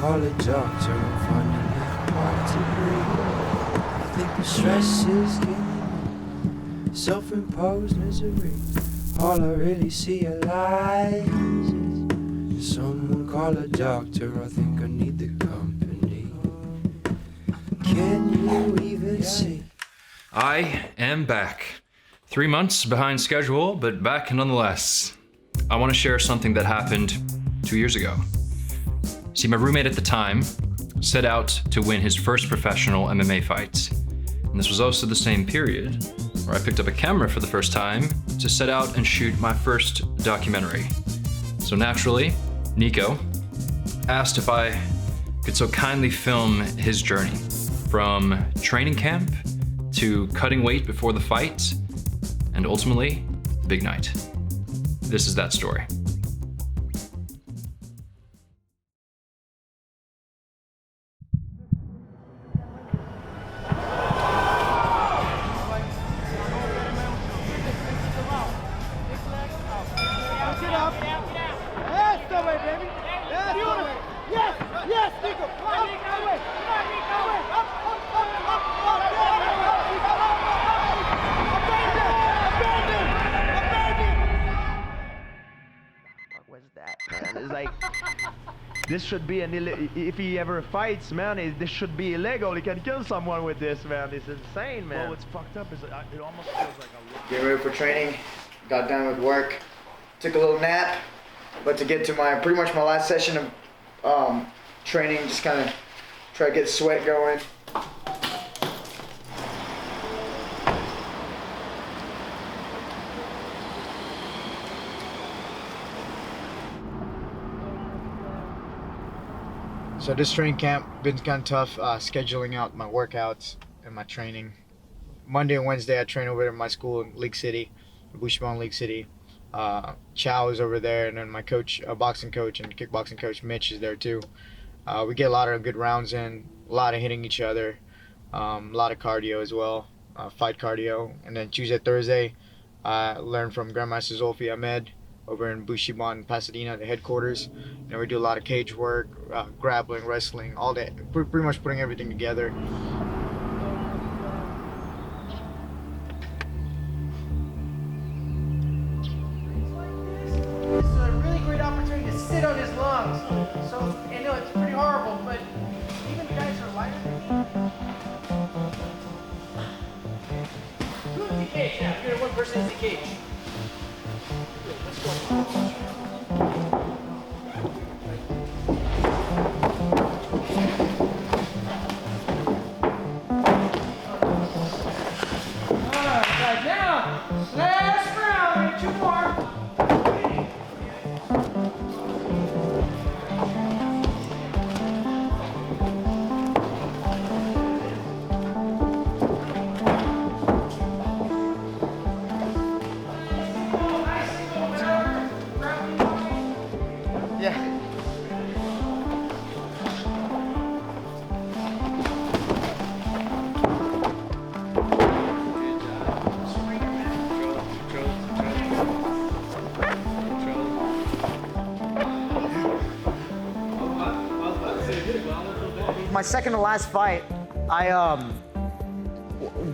call a doctor, I'm finding it hard to breathe. I think the stress is killing me, self-imposed misery. All I really see are lies. Is someone call a doctor, I think I need the company. Can you even see? I am back. 3 months behind schedule, but back nonetheless. I want to share something that happened 2 years ago. See, my roommate at the time set out to win his first professional MMA fight. And this was also the same period where I picked up a camera for the first time to set out and shoot my first documentary. So naturally, Nico asked if I could so kindly film his journey from training camp to cutting weight before the fight, and ultimately, the big night. This is that story. It's like, this should be if he ever fights, man, this should be illegal. He can kill someone with this, man. It's insane, man. Well, what's fucked up is it almost feels like a lot. Getting ready for training, got done with work, took a little nap, but to get to pretty much my last session of training, just kind of try to get sweat going. So this training camp been kind of tough, scheduling out my workouts and my training. Monday and Wednesday I train over at my school in League City, Bushiban League City. Chow is over there, and then my coach, boxing coach and kickboxing coach Mitch is there too. We get a lot of good rounds in, a lot of hitting each other, a lot of cardio as well, fight cardio. And then Tuesday, Thursday, I learned from Grandmaster Zulfi Ahmed over in Bushiban, Pasadena, the headquarters. You know, we do a lot of cage work, grappling, wrestling, all that. Pretty much putting everything together. It's a really great opportunity to sit on his lungs. So I know it's pretty horrible, but even guys are lighter than me. Who's the cage now? You're one person in the cage. Let's go. Alright, now, last round, 2 more. My second to last fight, I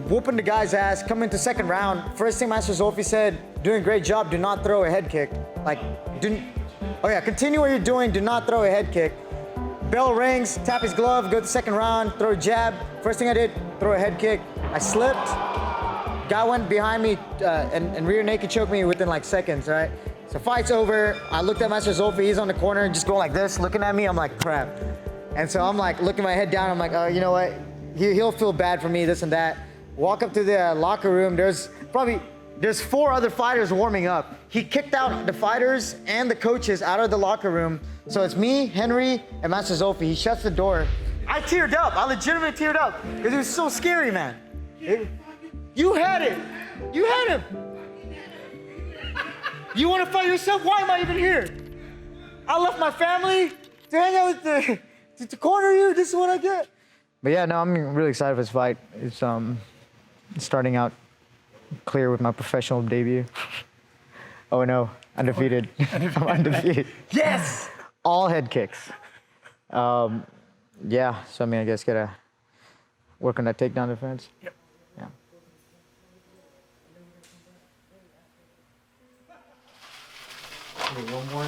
whooping the guy's ass, coming to second round. First thing Master Zulfi said, doing a great job, do not throw a head kick. Continue what you're doing, do not throw a head kick. Bell rings, tap his glove, go to the second round, throw a jab. First thing I did, throw a head kick. I slipped, guy went behind me and rear naked choked me within like seconds, right? So fight's over, I looked at Master Zulfi, he's on the corner, just going like this, looking at me, I'm like, crap. And so I'm like looking my head down, I'm like, oh, you know what? He'll feel bad for me, this and that. Walk up to the locker room, there's 4 other fighters warming up. He kicked out the fighters and the coaches out of the locker room. So it's me, Henry, and Master Zulfi. He shuts the door. I teared up, I legitimately teared up, because it was so scary, man. You had it, you had him. You want to fight yourself? Why am I even here? I left my family to hang out with to corner you. This is what I get. But yeah, no, I'm really excited for this fight. It's starting out clear with my professional debut. Oh no, undefeated. I'm undefeated. Yes! All head kicks. Yeah, so I mean, I guess gotta work on that takedown defense. Yep. Yeah. Maybe one more.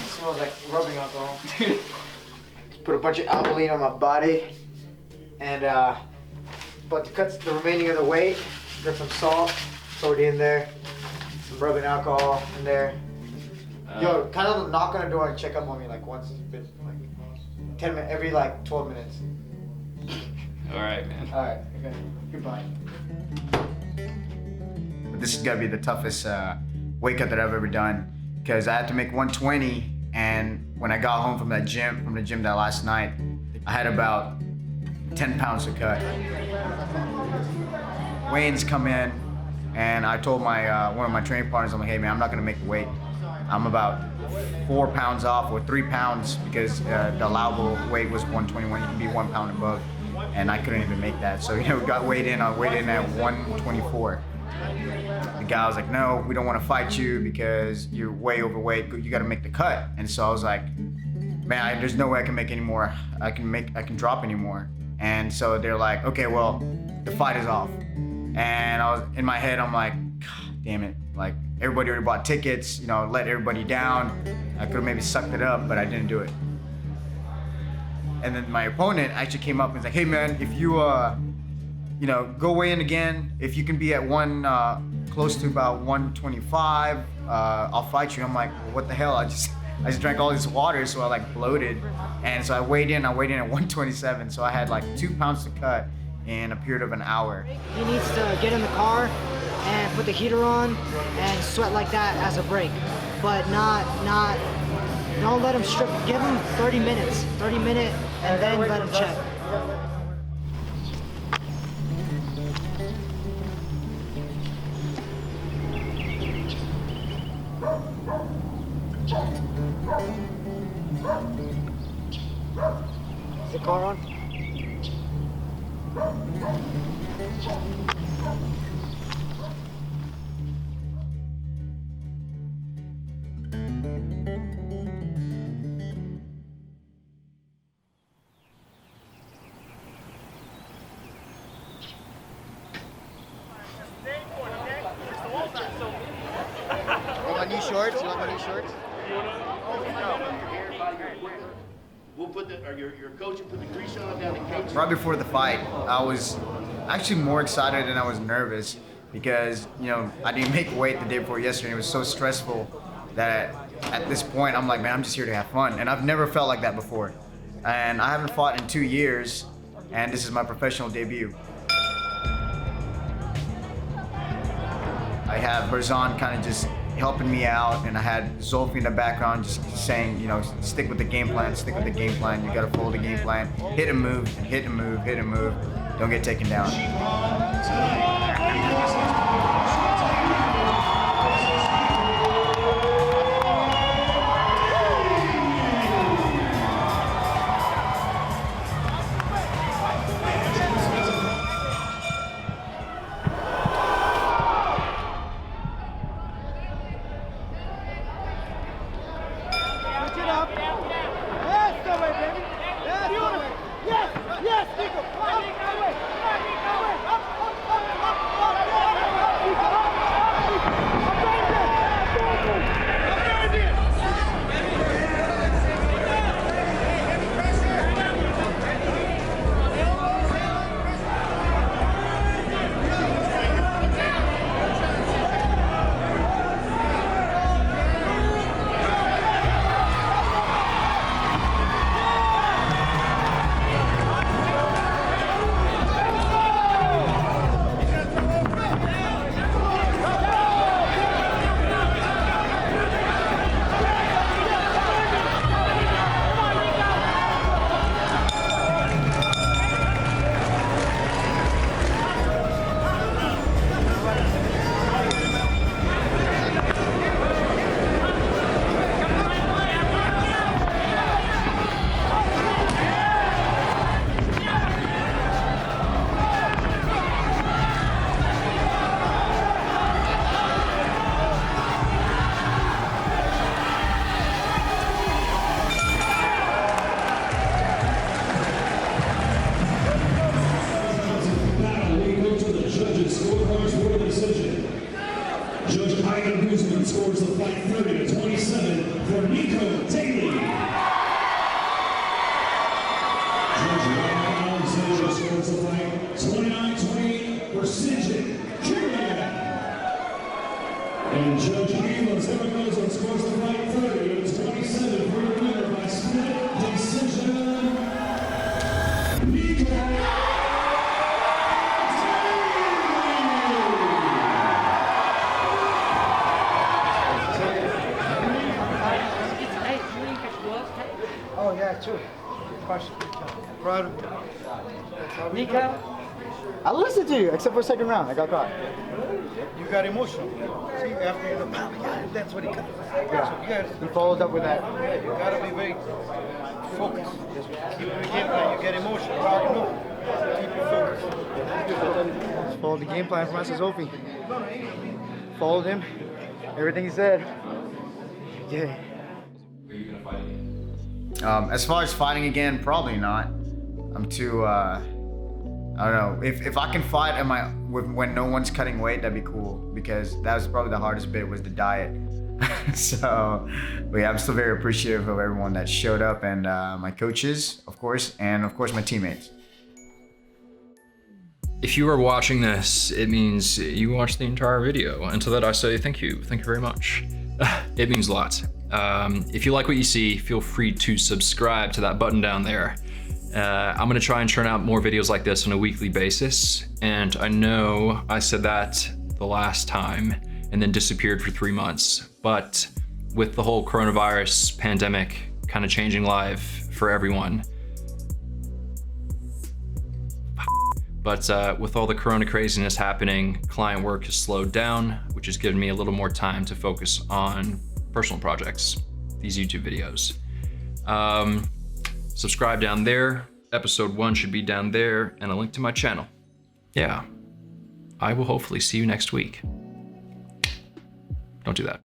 Smells like rubbing alcohol. Just put a bunch of alkaline on my body, and but to cut the remaining of the weight, got some salt, throw it in there, some rubbing alcohol in there. Yo, kind of knock on the door and check up on me like once, like 10 minutes, every like 12 minutes. All right, man. All right, okay. Goodbye. This is gonna be the toughest weight cut that I've ever done, because I had to make 120, and when I got home from the gym that last night, I had about 10 pounds to cut. Weigh-ins come in, and I told my one of my training partners, I'm like, hey man, I'm not gonna make the weight. I'm about 4 pounds off, or 3 pounds, because the allowable weight was 121. You can be 1 pound above, and I couldn't even make that. So we got weighed in. I weighed in at 124. The guy was like, no, we don't want to fight you because you're way overweight. You got to make the cut. And so I was like, man, there's no way I can make any more. I can drop any more. And so they're like, okay, well, the fight is off. And I was in my head, I'm like, God damn it. Like, everybody already bought tickets, let everybody down. I could have maybe sucked it up, but I didn't do it. And then my opponent actually came up and was like, hey man, if you, go weigh in again, if you can be at close to about 125, I'll fight you. I'm like, well, what the hell? I just drank all this water, so I like bloated. And so I weighed in at 127. So I had like 2 pounds to cut in a period of an hour. He needs to get in the car and put the heater on and sweat like that as a break, but don't let him strip. Give him 30 minutes, and then let him check. Is the car on? New shorts? You want my new shorts? We'll put your coach will put the grease on down the cage. Right before the fight, I was actually more excited than I was nervous, because I didn't make weight the day before yesterday. It was so stressful that at this point I'm like, man, I'm just here to have fun, and I've never felt like that before. And I haven't fought in 2 years, and this is my professional debut. I have Berzon kind of just helping me out, and I had Zolfi in the background just saying, stick with the game plan, stick with the game plan. You gotta follow the game plan. Hit and move, hit and move, hit and move. Don't get taken down. Yes, Nico! Up, that way! Up, that way! Up! scores the fight 30-27 for Nico Daily. Judge Ryan Alexander scores the fight 29-28 for and Judge Khabib Nurmagomedov scores the fight 30-27 for the winner by split decision. Nico Oh yeah, true. Proud of you. Nico? I listened to you, except for second round. I got caught. You got emotional. See, after you know, that's what he got. Yeah. So you guys, He followed up with that. yeah, you gotta be very focused. Just keep your game plan. You get emotional. You already know. Keep your focus. Just followed the game plan from Sophie. Followed him. Everything he said. Yeah. As far as fighting again, probably not. I'm too, I don't know. If I can fight when no one's cutting weight, that'd be cool, because that was probably the hardest bit, was the diet. So, but yeah, I'm still very appreciative of everyone that showed up, and my coaches, of course, and of course my teammates. If you are watching this, it means you watched the entire video. And to that I say thank you very much. It means a lot. If you like what you see, feel free to subscribe to that button down there. I'm gonna try and churn out more videos like this on a weekly basis. And I know I said that the last time and then disappeared for 3 months. But with the whole coronavirus pandemic kind of changing life for everyone, but with all the corona craziness happening, client work has slowed down, which has given me a little more time to focus on personal projects, these YouTube videos. Subscribe down there. Episode 1 should be down there, and a link to my channel. Yeah, I will hopefully see you next week. Don't do that.